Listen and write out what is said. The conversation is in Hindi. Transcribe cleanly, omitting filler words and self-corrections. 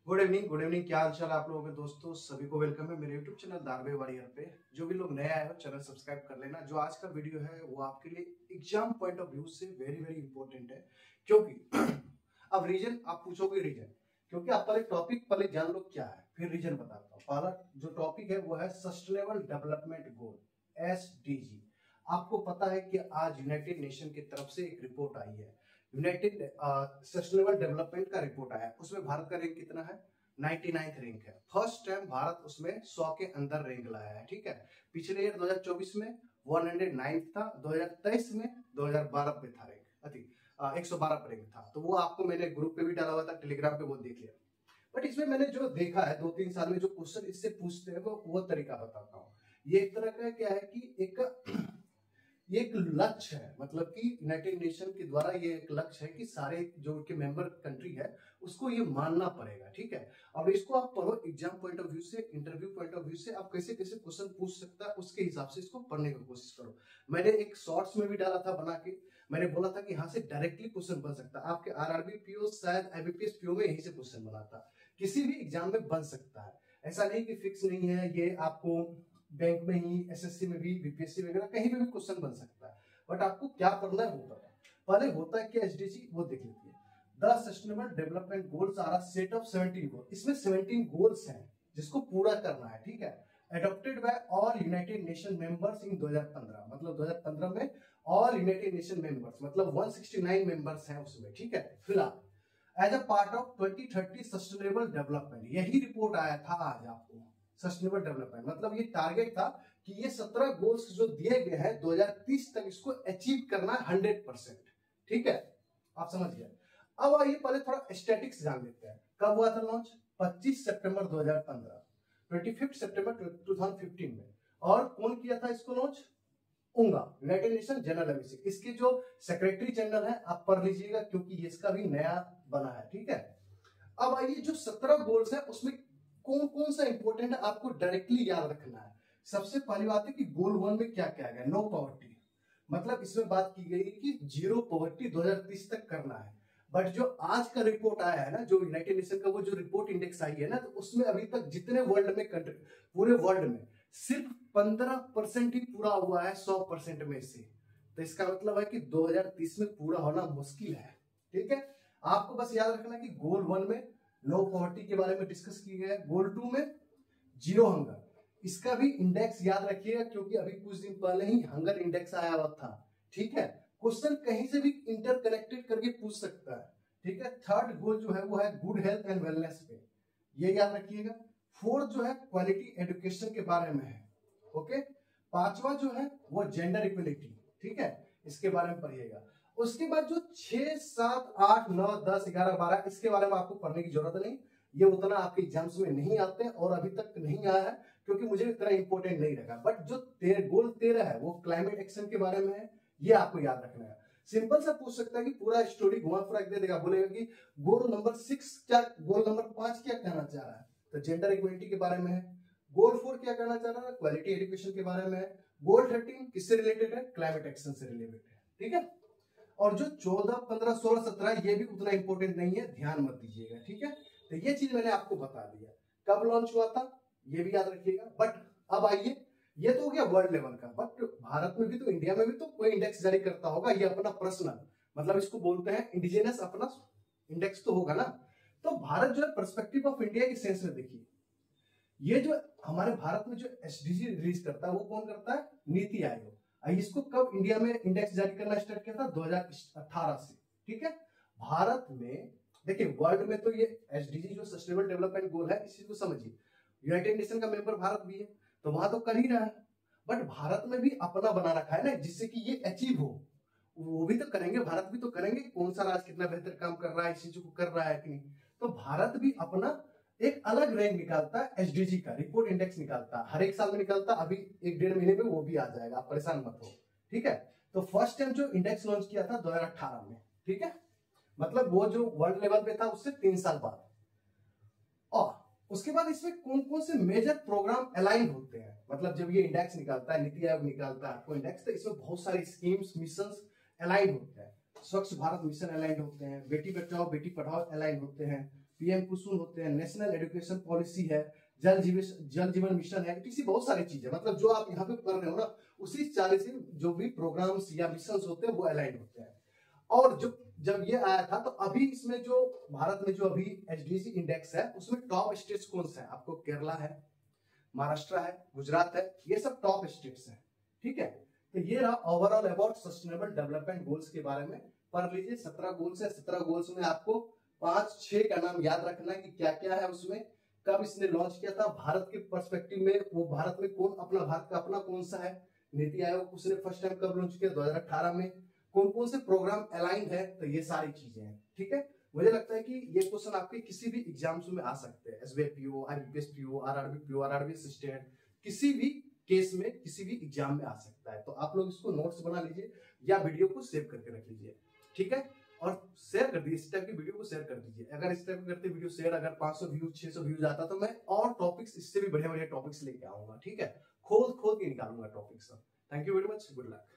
Good evening. क्या हाल चाल आप लोगों के दोस्तों? सभी को वेलकम है मेरे यूट्यूब चैनल दारवे वॉरियर पे। जो भी लोग नए आए हो चैनल सब्सक्राइब कर लेना। जो आज का वीडियो है वो आपके लिए एग्जाम पॉइंट ऑफ व्यू से वेरी वेरी इंपॉर्टेंट है, क्योंकि अब रीजन आप पूछोगे रीजन, क्योंकि आप पहले टॉपिक पहले जान लो क्या है, फिर रीजन बताता हूँ। पहला जो टॉपिक है वो है सस्टेनेबल डेवलपमेंट गोल, SDG। आपको पता है कि आज यूनाइटेड नेशन की तरफ से एक रिपोर्ट आई है, यूनाइटेड सस्टेनेबल डेवलपमेंट का रिपोर्ट आया है। उसमें भारत का रैंक कितना है? 99th रैंक है। फर्स्ट टाइम भारत उसमें 100 के अंदर रैंक लाया है। ठीक है, पिछले ईयर 2024 में 109 था, 2023 में 2012 पे था रैंक, 112 पे रैंक था। तो वो आपको मैंने ग्रुप पे भी डाला हुआ था, टेलीग्राम पे, वो देख लिया। बट इसमें मैंने जो देखा है 2-3 साल में जो क्वेश्चन इससे पूछते हैं वो तरीका बताता हूँ। ये एक तरह का क्या है कि ये एक लक्ष्य है, मतलब कि यूनाइटेड नेशन के द्वारा ये एक लक्ष्य है कि सारे जो उनके मेंबर कंट्री है उसको ये मानना पड़ेगा। ठीक है, अब इसको आप पढ़ो एग्जाम पॉइंट ऑफ व्यू से, इंटरव्यू पॉइंट ऑफ व्यू से, आप कैसे कैसे क्वेश्चन पूछ सकता है उसके हिसाब से इसको पढ़ने की कोशिश करो। मैंने एक शॉर्ट्स में भी डाला था बना के, मैंने बोला था कि यहाँ से डायरेक्टली क्वेश्चन बन सकता है। आपके RRB PO, शायद IBPS PO में यहीं से क्वेश्चन बना था, किसी भी एग्जाम में बन सकता है। ऐसा नहीं कि फिक्स नहीं है, ये आपको बैंक में ही, SSC में भी, BPSC वगैरह कहीं पे भी क्वेश्चन बन सकता है। बट आपको क्या पढ़ना है वो पता है। पहले होता है क्या SDG, वो देख लेते हैं। The sustainable development goals are a set of 17 goal. इसमें 17 गोल्स हैं जिसको पूरा करना है। ठीक है, adopted by all United nation members in 2015, मतलब 2015 में ऑल यूनाइटेड नेशन मेंबर्स, मतलब 169 मेंबर्स हैं उसमें। ठीक है, फिलहाल as a part of 2030 sustainable development, यही रिपोर्ट आया था आज आपको। सस्टेनेबल डेवलपमेंट मतलब ये टारगेट था कि ये 17 गोल्स जो दिए गए हैं 2030 तक इसको अचीव करना है 100%। ठीक है, आप समझ गए। अब आइए पहले थोड़ा स्टैटिक्स जान लेते हैं। कब हुआ था लॉन्च? 25 सितंबर 2015, 25 सितंबर 2015 में। और कौन किया था इसको launch? UNGA, United Nation General एमिसी। इसके जो सेक्रेटरी जनरल है आप पढ़ लीजिएगा, क्योंकि इसका भी नया बना है। ठीक है, अब आइए जो 17 गोल्स है उसमें कौन कौन सा इंपॉर्टेंट है आपको डायरेक्टली याद रखना है। सबसे पहली बात है कि गोल 1 में क्या क्या है? नो पॉवर्टी, मतलब इसमें बात की गई कि जीरो पॉवर्टी 2030 तक करना है। बट जो आज का रिपोर्ट आया है ना, जो यूनाइटेड नेशन का वो जो रिपोर्ट इंडेक्स आई है ना, तो उसमें अभी तक जितने वर्ल्ड में कंट्री, पूरे वर्ल्ड में सिर्फ 15% ही पूरा हुआ है 100% में से। तो इसका मतलब है कि 2030 में पूरा होना मुश्किल है। ठीक है, आपको बस याद रखना कि गोल 1 में लो पॉवर्टी के बारे में डिस्कस किया गया है, गोल 2 में जीरो हंगर, इसका भी इंडेक्स याद रखिएगा, क्योंकि अभी कुछ दिन पहले ही हंगर इंडेक्स आया हुआ था। ठीक है, क्वेश्चन कहीं से भी इंटरकनेक्टेड करके पूछ सकता है। ठीक है, थर्ड गोल जो है वो है गुड हेल्थ एंड वेलनेस पे, ये याद रखिएगा। फोर्थ जो है क्वालिटी एजुकेशन के बारे में है। ओके, पांचवा जो है वो जेंडर इक्वलिटी। ठीक है, इसके बारे में पढ़िएगा। उसके बाद जो 6, 7, 8, 9, 10, 11, 12 इसके बारे में आपको पढ़ने की जरूरत नहीं, ये उतना आपके एग्जाम्स में नहीं आते और अभी तक नहीं आया है, क्योंकि मुझे इतना इंपॉर्टेंट नहीं लगा। बट जो गोल 13 है वो क्लाइमेट एक्शन के बारे में है, ये आपको याद रखना है। सिंपल सा पूछ सकता है कि पूरा स्टोरी घुमा फिरा दे देगा, बोलेगा कि गोल नंबर 6 क्या, गोल नंबर 5 क्या कहना चाह रहा है? तो जेंडर इक्वलिटी के बारे में है। गोल 4 क्या कहना चाह रहा है? क्वालिटी एजुकेशन के बारे में है। गोल 13 किससे रिलेटेड है? क्लाइमेट एक्शन से रिलेटेड है। ठीक है, और जो 14, 15, 16, 17 ये भी उतना इंपॉर्टेंट नहीं है, ध्यान मत दीजिएगा। ठीक है, तो ये चीज मैंने आपको बता दिया। कब लॉन्च हुआ था ये भी याद रखिएगा। बट अब आइए, ये तो हो गया वर्ल्ड लेवल का, बट भारत में भी तो, इंडिया में भी तो कोई इंडेक्स जारी करता होगा, ये अपना पर्सनल, मतलब इसको बोलते हैं इंडिजिनस अपना इंडेक्स तो होगा ना। तो भारत जो है पर्सपेक्टिव ऑफ इंडिया के सेंस में देखिए, ये जो हमारे भारत में जो SDG रिलीज करता है वो कौन करता है? नीति आयोग। इसको कब इंडिया में इंडेक्स जारी करना स्टार्ट किया था? 2018 से। ठीक है, भारत में देखिए, वर्ल्ड में तो ये SDG जो सस्टेनेबल डेवलपमेंट गोल है, इसी को समझिए, यूनाइटेड नेशन का मेंबर भारत भी है, तो वहां तो कर ही रहा है। बट भारत में भी अपना बना रखा है ना, जिससे कि ये अचीव हो। वो भी तो करेंगे, भारत भी तो करेंगे, कौन सा राज्य कितना बेहतर काम कर रहा है, इस चीज को कर रहा है कि नहीं। तो भारत भी अपना एक अलग रैंक निकालता है, SDG का रिपोर्ट इंडेक्स निकालता है, हर एक साल में निकालता है। अभी 1-1.5 महीने में वो भी आ जाएगा, आप परेशान मत हो। ठीक है, तो फर्स्ट टाइम जो इंडेक्स लॉन्च किया था 2018 में। ठीक है, मतलब वो जो वर्ल्ड लेवल पे था उससे 3 साल बाद। और उसके बाद इसमें कौन कौन से मेजर प्रोग्राम अलाइन होते हैं, मतलब जब ये इंडेक्स निकालता है, नीति आयोग निकालता है आपको इंडेक्स, तो इसमें बहुत सारे स्कीम्स, मिशंस अलाइन होते हैं। स्वच्छ भारत मिशन अलाइन होते हैं, बेटी बचाओ बेटी पढ़ाओ अलाइन होते हैं, पीएम कुसुम होते हैं, नेशनल एजुकेशन पॉलिसी है, जल जीवन मिशन है, इसी बहुत सारी चीजें, मतलब जो आप यहाँ पे पढ़ रहे हो ना, उसी चालीस जो भी प्रोग्राम्स या मिशन होते हैं वो अलाइन होते हैं। और जब ये आया था तो अभी इसमें जो भारत में जो अभी एचडीसी इंडेक्स है उसमें टॉप स्टेट्स कौन सा है? आपको केरला है, महाराष्ट्र है, गुजरात है, ये सब टॉप स्टेट्स हैं। ठीक है, तो ये रहा overall about sustainable development goals के बारे में। पढ़ लीजिए, 17 गोल्स है। 17 गोल्स में आपको 5-6 का नाम याद रखना है कि क्या क्या है उसमें, कब इसने लॉन्च किया था, भारत के पर्सपेक्टिव में वो भारत में कौन अपना भारत का अपना कौन सा है, नीति आयोग उसने फर्स्ट टाइम कब लॉन्च किया, 2018 में, कौन कौन से प्रोग्राम अलाइन है, तो ये सारी चीजें हैं। ठीक है, मुझे लगता है कि ये क्वेश्चन आपके किसी भी एग्जाम्स में आ सकते हैं, SBI PO, IBPS PO, RRB PO, RRB assistant, किसी भी केस में किसी भी एग्जाम में आ सकता है। तो आप लोग इसको नोट्स बना लीजिए या वीडियो को सेव करके रख लीजिए। ठीक है, और शेयर कर दीजिए, इस टाइप की वीडियो को शेयर कर दीजिए। अगर इस टाइप करते वीडियो शेयर अगर 500 व्यूज 600 व्यूज आता तो मैं और टॉपिक्स इससे भी बढ़िया बढ़िया टॉपिक्स लेके आऊंगा। ठीक है, खोद खोद के निकालूंगा topics. Thank you very much, good luck.